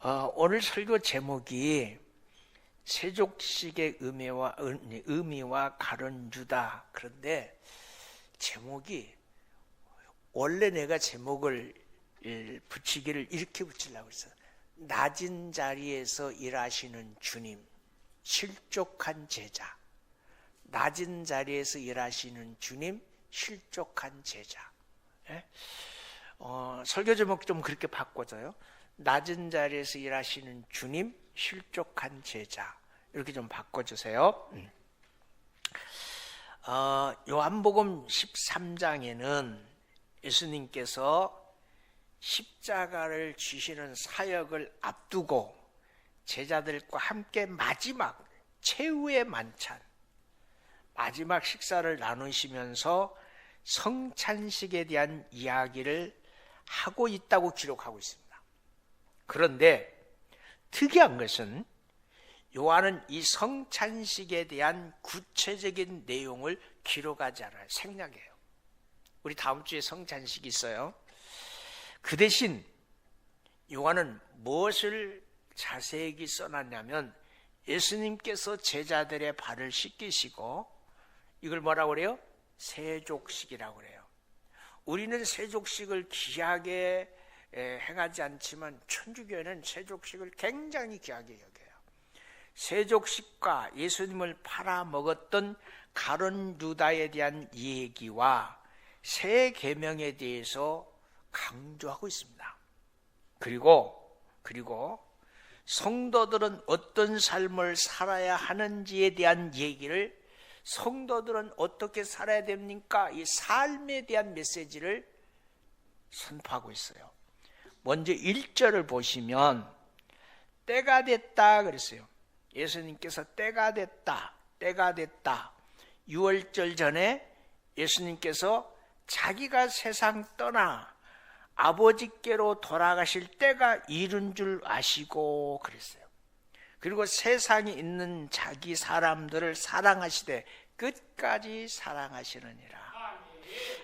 오늘 설교 제목이 세족식의 의미와 가론유다. 그런데 제목이 원래 내가 제목을 붙이기를 이렇게 붙이려고 했어요. 낮은 자리에서 일하시는 주님, 실족한 제자. 낮은 자리에서 일하시는 주님, 실족한 제자. 예? 설교 제목 좀 그렇게 바꿔줘요. 낮은 자리에서 일하시는 주님, 실족한 제자. 이렇게 좀 바꿔주세요. 요한복음 13장에는 예수님께서 십자가를 지시는 사역을 앞두고 제자들과 함께 마지막 최후의 만찬, 마지막 식사를 나누시면서 성찬식에 대한 이야기를 하고 있다고 기록하고 있습니다. 그런데 특이한 것은 요한은 이 성찬식에 대한 구체적인 내용을 기록하지 않아요. 생략해요. 우리 다음 주에 성찬식이 있어요. 그 대신 요한은 무엇을 자세히 써놨냐면 예수님께서 제자들의 발을 씻기시고 이걸 뭐라고 그래요? 세족식이라고 그래요. 우리는 세족식을 귀하게 행하지 않지만 천주교회는 세족식을 굉장히 귀하게 여겨요. 세족식과 예수님을 팔아먹었던 가론유다에 대한 얘기와 새 계명에 대해서 강조하고 있습니다. 그리고 성도들은 어떤 삶을 살아야 하는지에 대한 얘기를, 성도들은 어떻게 살아야 됩니까? 이 삶에 대한 메시지를 선포하고 있어요. 먼저 1절을 보시면 때가 됐다 그랬어요. 예수님께서 때가 됐다. 6월절 전에 예수님께서 자기가 세상 떠나 아버지께로 돌아가실 때가 이른 줄 아시고 그랬어요. 그리고 세상에 있는 자기 사람들을 사랑하시되 끝까지 사랑하시느니라.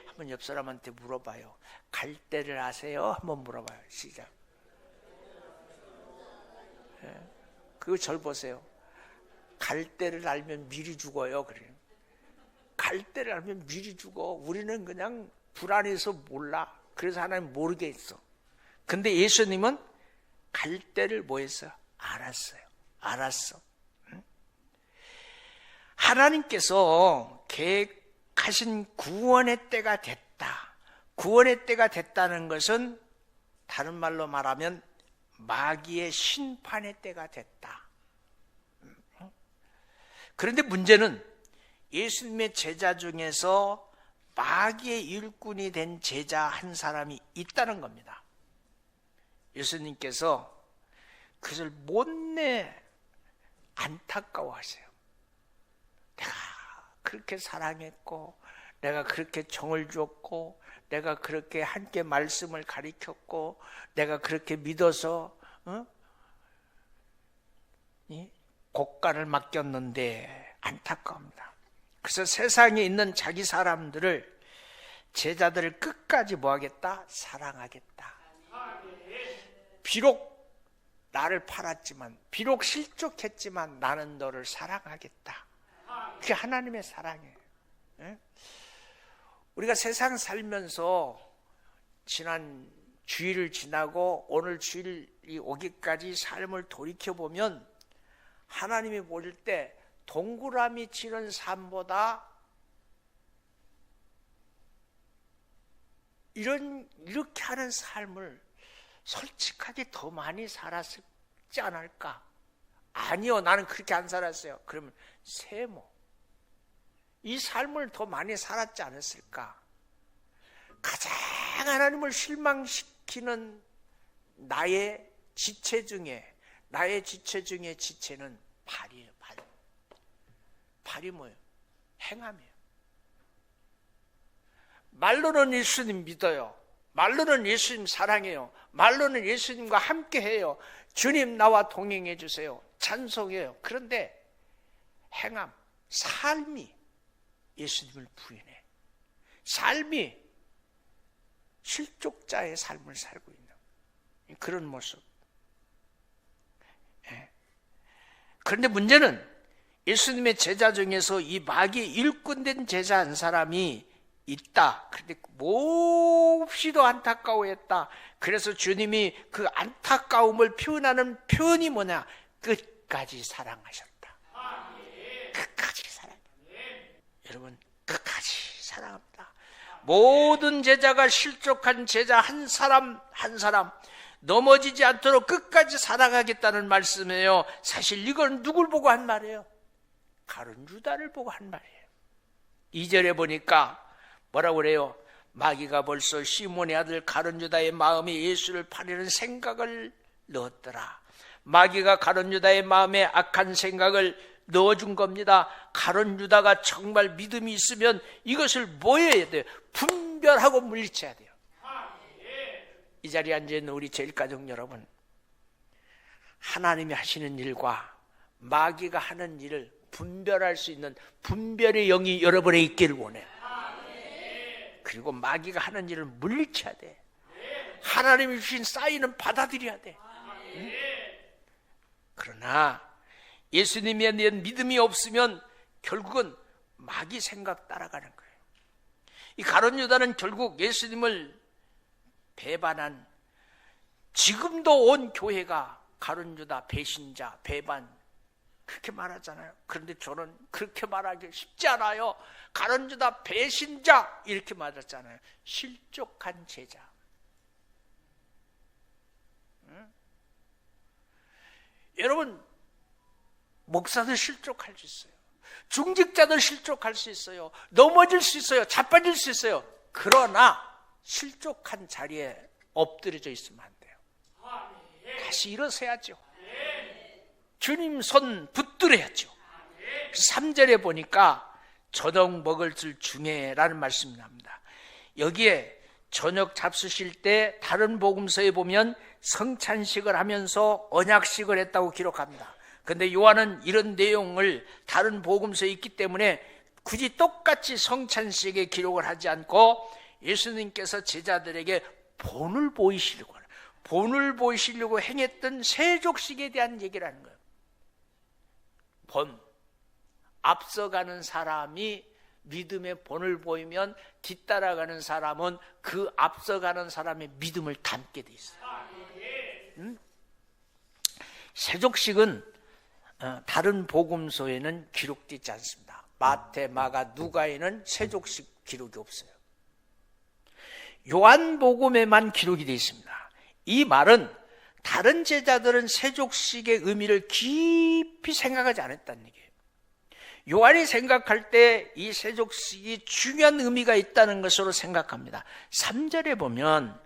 한번 옆 사람한테 물어봐요. 갈 때를 아세요? 한번 물어봐요. 시작. 그거 절 보세요. 갈 때를 알면 미리 죽어요. 그래요. 갈 때를 알면 미리 죽어. 우리는 그냥 불안해서 몰라. 그래서 하나님 모르게 했어. 근데 예수님은 갈 때를 뭐 했어요? 알았어. 하나님께서 계획하신 구원의 때가 됐다. 구원의 때가 됐다는 것은 다른 말로 말하면 마귀의 심판의 때가 됐다. 그런데 문제는 예수님의 제자 중에서 마귀의 일꾼이 된 제자 한 사람이 있다는 겁니다. 예수님께서 그것을 못내 안타까워하세요. 내가 그렇게 사랑했고, 내가 그렇게 정을 줬고, 내가 그렇게 함께 말씀을 가르쳤고, 내가 그렇게 믿어서 곡간을 맡겼는데 안타까웁니다. 그래서 세상에 있는 자기 사람들을, 제자들을 끝까지 뭐 하겠다? 사랑하겠다. 비록 나를 팔았지만, 비록 실족했지만 나는 너를 사랑하겠다. 그게 하나님의 사랑이에요. 우리가 세상 살면서 지난 주일을 지나고 오늘 주일이 오기까지 삶을 돌이켜보면 하나님이 보실 때 동그라미 치는 삶보다 이렇게 하는 삶을 솔직하게 더 많이 살았지 않을까? 아니요, 나는 그렇게 안 살았어요. 그러면 세모, 이 삶을 더 많이 살았지 않았을까? 가장 하나님을 실망시키는 나의 지체 중에 지체는 발이에요. 발이 뭐예요? 행함이에요. 말로는 예수님 믿어요. 말로는 예수님 사랑해요. 말로는 예수님과 함께해요. 주님 나와 동행해 주세요. 찬송해요. 그런데 행함, 삶이 예수님을 부인해. 삶이 실족자의 삶을 살고 있는 그런 모습. 그런데 문제는 예수님의 제자 중에서 이 마귀의 일꾼된 제자 한 사람이 있다. 그런데 몹시도 안타까워했다. 그래서 주님이 그 안타까움을 표현하는 표현이 뭐냐? 끝까지 사랑하셨다. 끝까지 사랑. 여러분, 끝까지 사랑합니다. 모든 제자가 실족한 제자 한 사람 한 사람 넘어지지 않도록 끝까지 사랑하겠다는 말씀이에요. 사실 이건 누굴 보고 한 말이에요? 가룟 유다를 보고 한 말이에요. 2절에 보니까 뭐라고 그래요? 마귀가 벌써 시몬의 아들 가룟 유다의 마음에 예수를 팔려는 생각을 넣었더라. 마귀가 가룟 유다의 마음에 악한 생각을 넣어준 겁니다. 가룟 유다가 정말 믿음이 있으면 이것을 뭐 해야 돼요? 분별하고 물리쳐야 돼요. 이 자리에 앉아있는 우리 제일가족 여러분, 하나님이 하시는 일과 마귀가 하는 일을 분별할 수 있는 분별의 영이 여러분에 있기를 원해요. 그리고 마귀가 하는 일을 물리쳐야 돼. 하나님이 주신 사인은 받아들여야 돼. 응? 그러나 예수님에 대한 믿음이 없으면 결국은 마귀 생각 따라가는 거예요. 이 가룟 유다는 결국 예수님을 배반한, 지금도 온 교회가 가룟 유다 배신자, 배반 그렇게 말하잖아요. 그런데 저는 그렇게 말하기 쉽지 않아요. 가룟 유다 배신자 이렇게 말했잖아요. 실족한 제자. 응? 여러분, 목사들 실족할 수 있어요. 중직자들 실족할 수 있어요. 넘어질 수 있어요. 자빠질 수 있어요. 그러나 실족한 자리에 엎드려져 있으면 안 돼요. 다시 일어서야죠. 주님 손 붙들어야죠. 3절에 보니까 저녁 먹을 줄 중에 라는 말씀이 납니다. 여기에 저녁 잡수실 때 다른 복음서에 보면 성찬식을 하면서 언약식을 했다고 기록합니다. 그런데 요한은 이런 내용을 다른 복음서에 있기 때문에 굳이 똑같이 성찬식에 기록을 하지 않고 예수님께서 제자들에게 본을 보이시려고 행했던 세족식에 대한 얘기를 하는 거예요. 본, 앞서가는 사람이 믿음의 본을 보이면 뒤따라가는 사람은 그 앞서가는 사람의 믿음을 담게 돼 있어요. 세족식은 다른 복음서에는 기록되지 않습니다. 마태, 마가, 누가에는 세족식 기록이 없어요. 요한복음에만 기록이 되어 있습니다. 이 말은 다른 제자들은 세족식의 의미를 깊이 생각하지 않았다는 얘기예요. 요한이 생각할 때 이 세족식이 중요한 의미가 있다는 것으로 생각합니다. 3절에 보면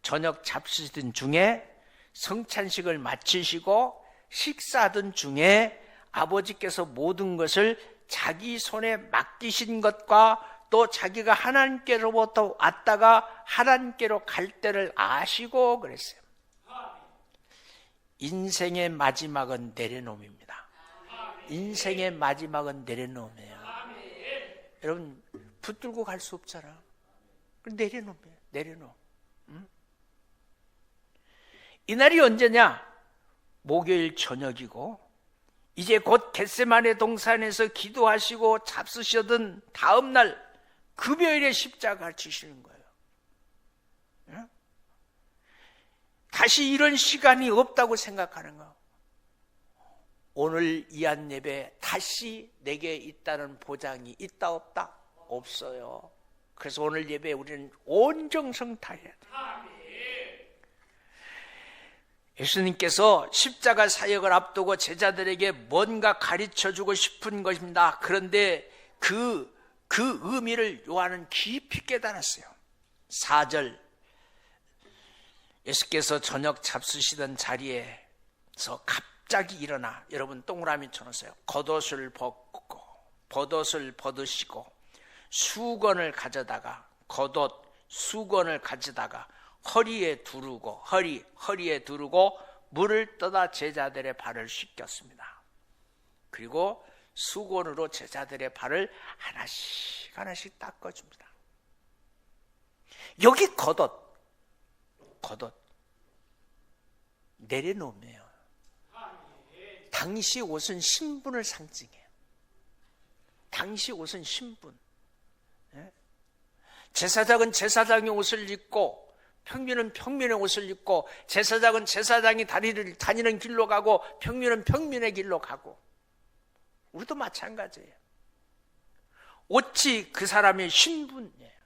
저녁 잡수시던 중에 성찬식을 마치시고 식사하던 중에 아버지께서 모든 것을 자기 손에 맡기신 것과 또 자기가 하나님께로부터 왔다가 하나님께로 갈 때를 아시고 그랬어요. 인생의 마지막은 내려놓음입니다. 인생의 마지막은 내려놓음이에요. 여러분, 붙들고 갈 수 없잖아. 내려놓음이에요. 내려놓음. 응? 이날이 언제냐? 목요일 저녁이고 이제 곧 겟세마네 동산에서 기도하시고 잡수시던 다음 날 금요일에 십자가를 지시는 거예요. 응? 다시 이런 시간이 없다고 생각하는 거. 오늘 이 한 예배 다시 내게 있다는 보장이 있다 없다? 없어요. 그래서 오늘 예배 우리는 온 정성 다해야 돼요. 예수님께서 십자가 사역을 앞두고 제자들에게 뭔가 가르쳐주고 싶은 것입니다. 그런데 그 의미를 요한은 깊이 깨달았어요. 4절, 예수께서 저녁 잡수시던 자리에서 갑자기 일어나, 여러분 동그라미 쳐놓으세요. 겉옷을 벗고 벗옷을 벗으시고 수건을 가져다가 겉옷 수건을 가져다가 허리에 두르고 허리에 두르고 물을 떠다 제자들의 발을 씻겼습니다. 그리고 수건으로 제자들의 발을 하나씩 닦아줍니다. 여기 겉옷 내려놓으면 당시 옷은 신분을 상징해요. 당시 옷은 신분. 제사장은 제사장의 옷을 입고 평민은 평민의 옷을 입고, 제사장은 제사장이 다니는 길로 가고 평민은 평민의 길로 가고, 우리도 마찬가지예요. 옷이 그 사람의 신분이에요.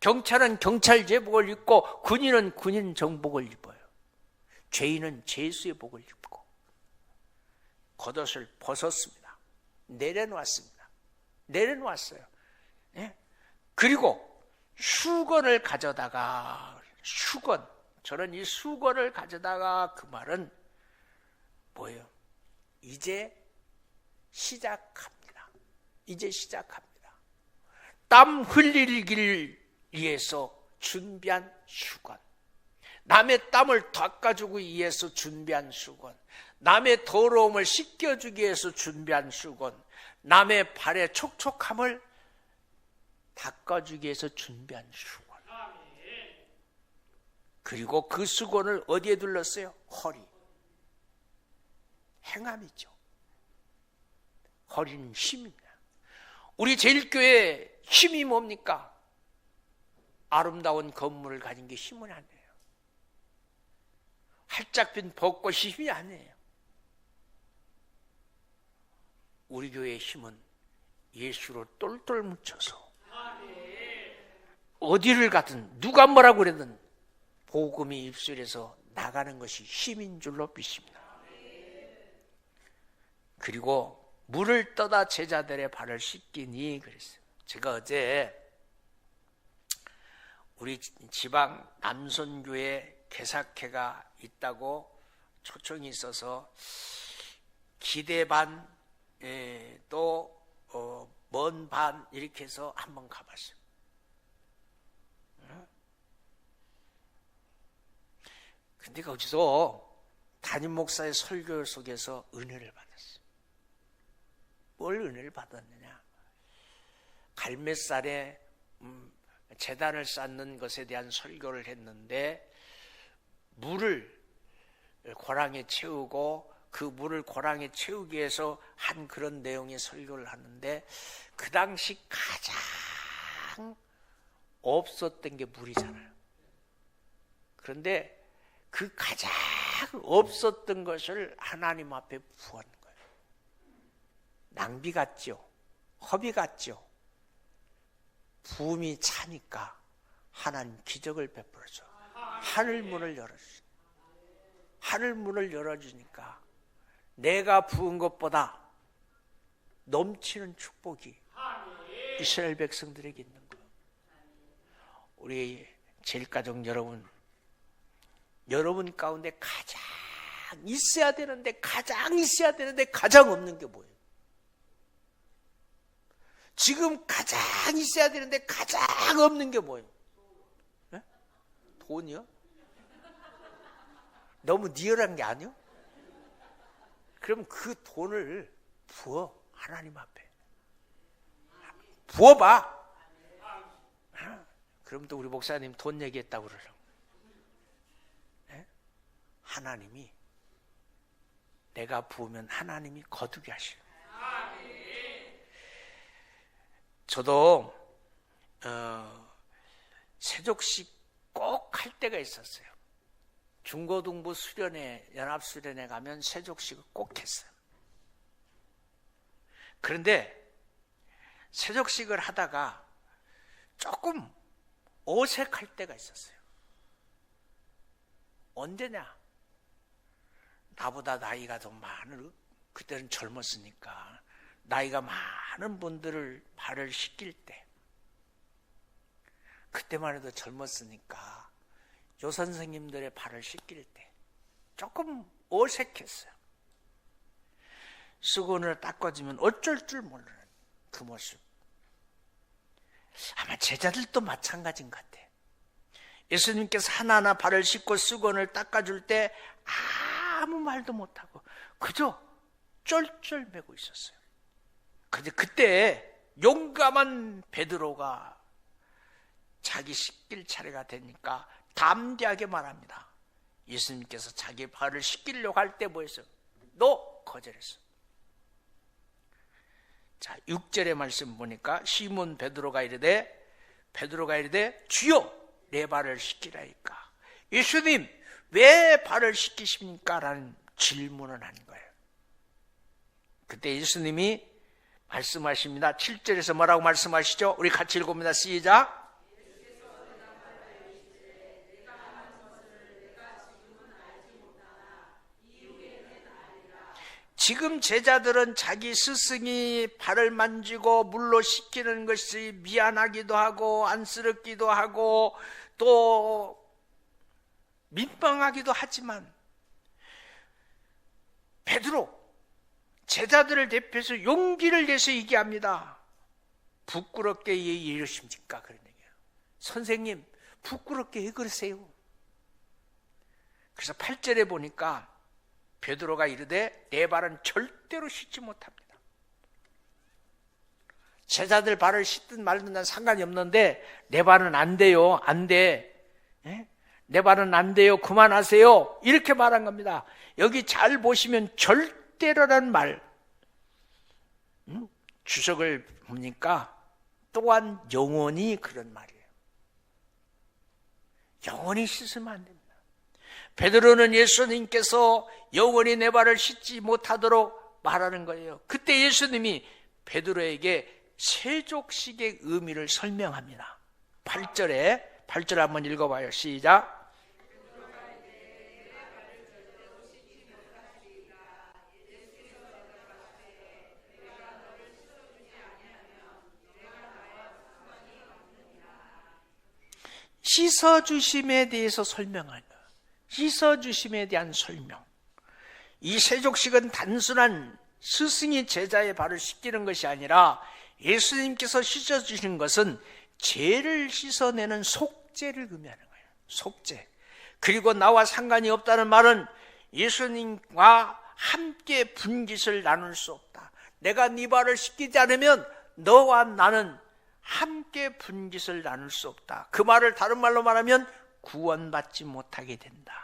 경찰은 경찰 제복을 입고 군인은 군인 정복을 입어요. 죄인은 죄수의 복을 입고 겉옷을 벗었습니다. 내려놓았습니다. 내려놓았어요. 예? 그리고 수건을 가져다가, 수건, 저는 이 수건을 가져다가, 그 말은 뭐예요? 이제 시작합니다. 이제 시작합니다. 땀 흘리길 위해서 준비한 수건, 남의 땀을 닦아주기 위해서 준비한 수건, 남의 더러움을 씻겨주기 위해서 준비한 수건, 남의 발의 촉촉함을 닦아주기 위해서 준비한 수건. 그리고 그 수건을 어디에 둘렀어요? 허리. 행함이죠. 허리는 힘입니다. 우리 제일교회의 힘이 뭡니까? 아름다운 건물을 가진 게 힘은 아니에요. 활짝 핀 벚꽃이 힘이 아니에요. 우리 교회의 힘은 예수로 똘똘 뭉쳐서 어디를 가든 누가 뭐라고 그러든 복음이 입술에서 나가는 것이 힘인 줄로 믿습니다. 그리고 물을 떠다 제자들의 발을 씻기니 그랬어요. 제가 어제 우리 지방 남선교회 개사회가 있다고 초청이 있어서 기대 반, 또 먼 반 이렇게 해서 한번 가봤어요. 근데 거기서 담임 목사의 설교 속에서 은혜를 받았어요. 뭘 은혜를 받았느냐? 갈매살에 제단을 쌓는 것에 대한 설교를 했는데, 물을 고랑에 채우고 그 물을 고랑에 채우기 위해서 한 그런 내용의 설교를 하는데, 그 당시 가장 없었던 게 물이잖아요. 그런데 그 가장 없었던 것을 하나님 앞에 부은 거예요. 낭비 같죠? 허비 같죠? 부음이 차니까 하나님 기적을 베풀어줘. 하늘문을 열어주죠. 하늘문을 열어주니까 내가 부은 것보다 넘치는 축복이 이스라엘 백성들에게 있는 거예요. 우리 제일가족 여러분 가운데 가장 있어야 되는데 가장 없는 게 뭐예요? 지금 가장 있어야 되는데 가장 없는 게 뭐예요? 네? 돈이요? 너무 리얼한 게 아니요? 그럼 그 돈을 부어. 하나님 앞에 부어봐. 그럼 또 우리 목사님 돈 얘기했다고 그러죠. 네? 하나님이, 내가 부으면 하나님이 거두게 하시는. 저도 세족식 꼭 할 때가 있었어요. 중고등부 수련회, 연합수련회 가면 세족식을 꼭 했어요. 그런데 세족식을 하다가 조금 어색할 때가 있었어요. 언제냐? 나보다 나이가 더 많은, 그때는 젊었으니까 나이가 많은 분들을 발을 씻길 때, 그때만 해도 젊었으니까 요 선생님들의 발을 씻길 때 조금 어색했어요. 수건을 닦아주면 어쩔 줄 모르는 그 모습. 아마 제자들도 마찬가지인 것 같아요. 예수님께서 하나하나 발을 씻고 수건을 닦아줄 때 아무 말도 못하고 그저 쩔쩔매고 있었어요. 그런데 그때 용감한 베드로가 자기 씻길 차례가 되니까 담대하게 말합니다. 예수님께서 자기 발을 씻기려고 할 때 뭐 했어요? 너 거절했어. 자, 6절의 말씀 보니까 시몬 베드로가 이르되 주여 내 발을 씻기라이까. 예수님 왜 발을 씻기십니까? 라는 질문을 한 거예요. 그때 예수님이 말씀하십니다. 7절에서 뭐라고 말씀하시죠? 우리 같이 읽어봅니다. 시작. 지금 제자들은 자기 스승이 발을 만지고 물로 씻기는 것이 미안하기도 하고 안쓰럽기도 하고 또 민망하기도 하지만 베드로 제자들을 대표해서 용기를 내서 얘기합니다. 부끄럽게 왜 이러십니까? 그런 얘기예요. 선생님 부끄럽게 왜 그러세요? 그래서 8절에 보니까 베드로가 이르되 내 발은 절대로 씻지 못합니다. 제자들 발을 씻든 말든 난 상관이 없는데 내 발은 안 돼요. 안 돼. 내 발은 안 돼요. 그만하세요. 이렇게 말한 겁니다. 여기 잘 보시면 절대로란 말, 주석을 보니까 또한 영원히 그런 말이에요. 영원히 씻으면 안 됩니다. 베드로는 예수님께서 영원히 내 발을 씻지 못하도록 말하는 거예요. 그때 예수님이 베드로에게 세족식의 의미를 설명합니다. 8절 한번 읽어봐요. 시작. 씻어주심에 대해서 설명하는 거예요. 씻어주심에 대한 설명. 이 세족식은 단순한 스승이 제자의 발을 씻기는 것이 아니라 예수님께서 씻어주신 것은 죄를 씻어내는 속죄를 의미하는 거예요. 속죄. 그리고 나와 상관이 없다는 말은 예수님과 함께 분깃을 나눌 수 없다. 내가 네 발을 씻기지 않으면 너와 나는 함께 분깃을 나눌 수 없다. 그 말을 다른 말로 말하면 구원받지 못하게 된다.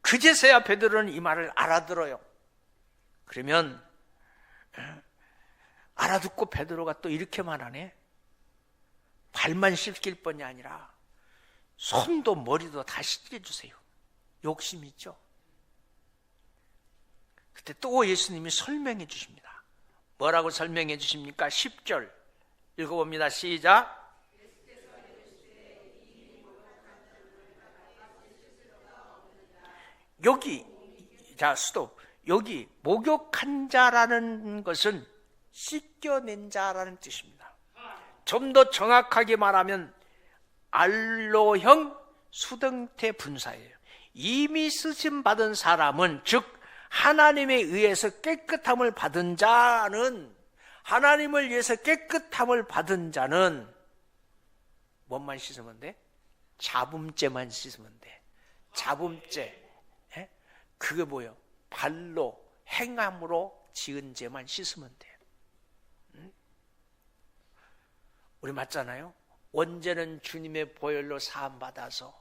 그제서야 베드로는 이 말을 알아들어요. 그러면 알아듣고 베드로가 또 이렇게 말하네. 발만 씻길 뿐이 아니라 손도 머리도 다 씻겨주세요. 욕심 있죠? 그때 또 예수님이 설명해 주십니다. 뭐라고 설명해 주십니까? 10절 읽어봅니다. 시작. 여기, 자, 스톱. 여기 목욕한 자라는 것은 씻겨낸 자라는 뜻입니다. 좀 더 정확하게 말하면 알로형 수동태 분사예요. 이미 쓰심 받은 사람은, 즉 하나님에 의해서 깨끗함을 받은 자는, 하나님을 위해서 깨끗함을 받은 자는 뭔만 씻으면 돼? 잡음죄만 씻으면 돼. 잡음죄. 그게 뭐예요? 발로, 행함으로 지은 죄만 씻으면 돼. 우리 맞잖아요? 언제는 주님의 보혈로 사함받아서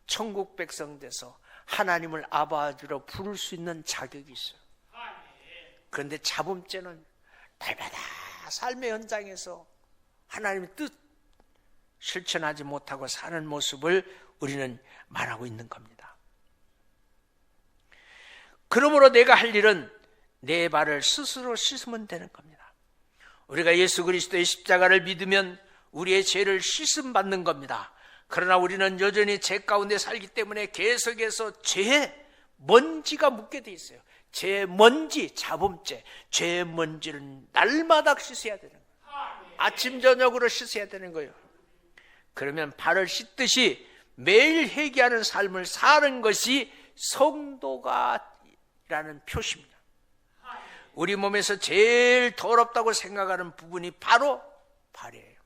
천국 백성 돼서 하나님을 아버지로 부를 수 있는 자격이 있어요. 그런데 잡음죄는 날마다 삶의 현장에서 하나님의 뜻 실천하지 못하고 사는 모습을 우리는 말하고 있는 겁니다. 그러므로 내가 할 일은 내 발을 스스로 씻으면 되는 겁니다. 우리가 예수 그리스도의 십자가를 믿으면 우리의 죄를 씻음 받는 겁니다. 그러나 우리는 여전히 죄 가운데 살기 때문에 계속해서 죄의 먼지가 묻게 돼 있어요. 죄의 먼지, 잡음죄, 죄의 먼지는 날마다 씻어야 되는 거예요. 아침 저녁으로 씻어야 되는 거예요. 그러면 발을 씻듯이 매일 회개하는 삶을 사는 것이 성도가 라는 표시입니다. 우리 몸에서 제일 더럽다고 생각하는 부분이 바로 발이에요.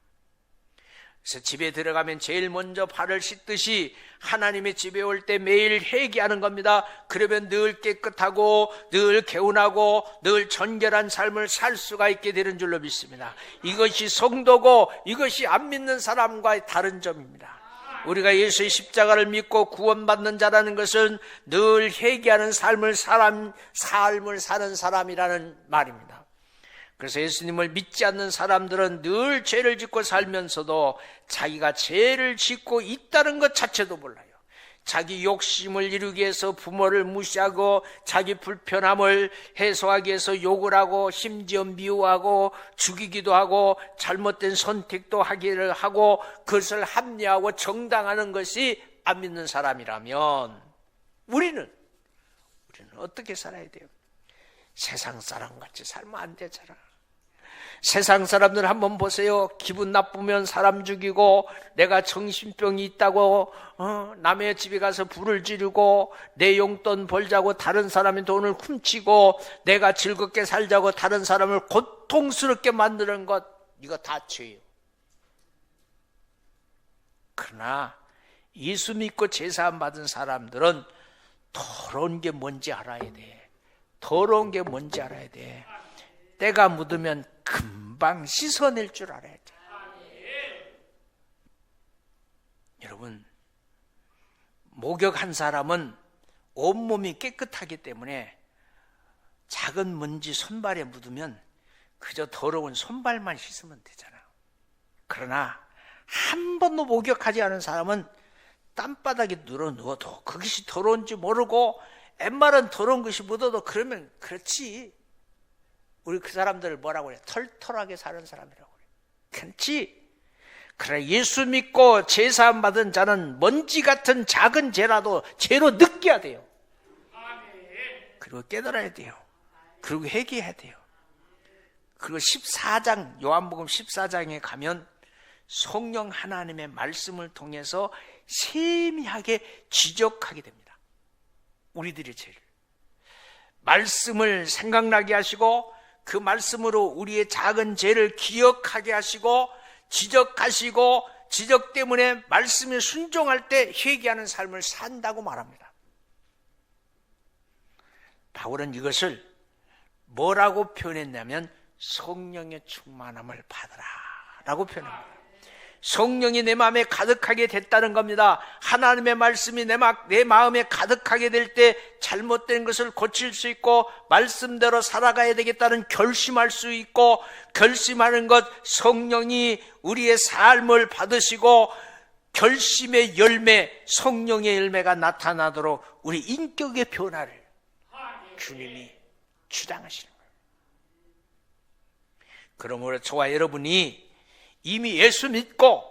그래서 집에 들어가면 제일 먼저 발을 씻듯이 하나님의 집에 올 때 매일 회개하는 겁니다. 그러면 늘 깨끗하고 늘 개운하고 늘 정결한 삶을 살 수가 있게 되는 줄로 믿습니다. 이것이 성도고 이것이 안 믿는 사람과의 다른 점입니다. 우리가 예수의 십자가를 믿고 구원받는 자라는 것은 늘 회개하는 삶을 사는 사람이라는 말입니다. 그래서 예수님을 믿지 않는 사람들은 늘 죄를 짓고 살면서도 자기가 죄를 짓고 있다는 것 자체도 몰라요. 자기 욕심을 이루기 위해서 부모를 무시하고 자기 불편함을 해소하기 위해서 욕을 하고 심지어 미워하고 죽이기도 하고 잘못된 선택도 하기를 하고 그것을 합리화하고 정당하는 것이 안 믿는 사람이라면 우리는 어떻게 살아야 돼요? 세상 사람같이 살면 안 되잖아. 세상 사람들 한번 보세요. 기분 나쁘면 사람 죽이고, 내가 정신병이 있다고 남의 집에 가서 불을 지르고, 내 용돈 벌자고 다른 사람의 돈을 훔치고, 내가 즐겁게 살자고 다른 사람을 고통스럽게 만드는 것, 이거 다 죄예요. 그러나 예수 믿고 제사함 받은 사람들은 더러운 게 뭔지 알아야 돼. 더러운 게 뭔지 알아야 돼. 때가 묻으면 금방 씻어낼 줄 알아야 돼. 여러분, 목욕한 사람은 온몸이 깨끗하기 때문에 작은 먼지 손발에 묻으면 그저 더러운 손발만 씻으면 되잖아. 그러나 한 번도 목욕하지 않은 사람은 땀바닥에 누워도 그것이 더러운지 모르고 웬만한 더러운 것이 묻어도 그러면 그렇지. 우리 그 사람들을 뭐라고 그래? 털털하게 사는 사람이라고 그래. 괜지? 그러나 예수 믿고 제사함 받은 자는 먼지 같은 작은 죄라도 죄로 느껴야 돼요. 그리고 깨달아야 돼요. 그리고 회개해야 돼요. 그리고 14장, 요한복음 14장에 가면 성령 하나님의 말씀을 통해서 세미하게 지적하게 됩니다. 우리들의 죄를. 말씀을 생각나게 하시고 그 말씀으로 우리의 작은 죄를 기억하게 하시고 지적하시고 지적 때문에 말씀에 순종할 때 회개하는 삶을 산다고 말합니다. 바울은 이것을 뭐라고 표현했냐면 성령의 충만함을 받으라 라고 표현합니다. 성령이 내 마음에 가득하게 됐다는 겁니다. 하나님의 말씀이 내 마음에 가득하게 될 때 잘못된 것을 고칠 수 있고 말씀대로 살아가야 되겠다는 결심할 수 있고, 결심하는 것, 성령이 우리의 삶을 받으시고 결심의 열매, 성령의 열매가 나타나도록 우리 인격의 변화를 주님이 주장하시는 거예요. 그러므로 저와 여러분이 이미 예수 믿고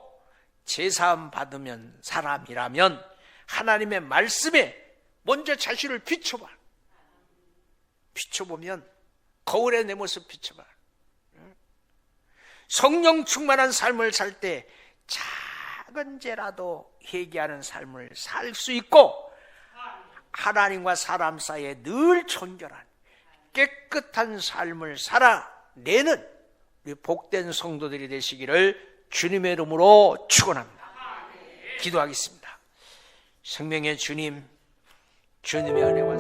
제사함 받으면 사람이라면 하나님의 말씀에 먼저 자신을 비춰봐. 비춰보면 거울에 내 모습 비춰봐. 성령 충만한 삶을 살 때 작은 죄라도 회개하는 삶을 살 수 있고 하나님과 사람 사이에 늘 존결한 깨끗한 삶을 살아내는 우리 복된 성도들이 되시기를 주님의 이름으로 축원합니다. 기도하겠습니다. 생명의 주님, 주님의 은혜와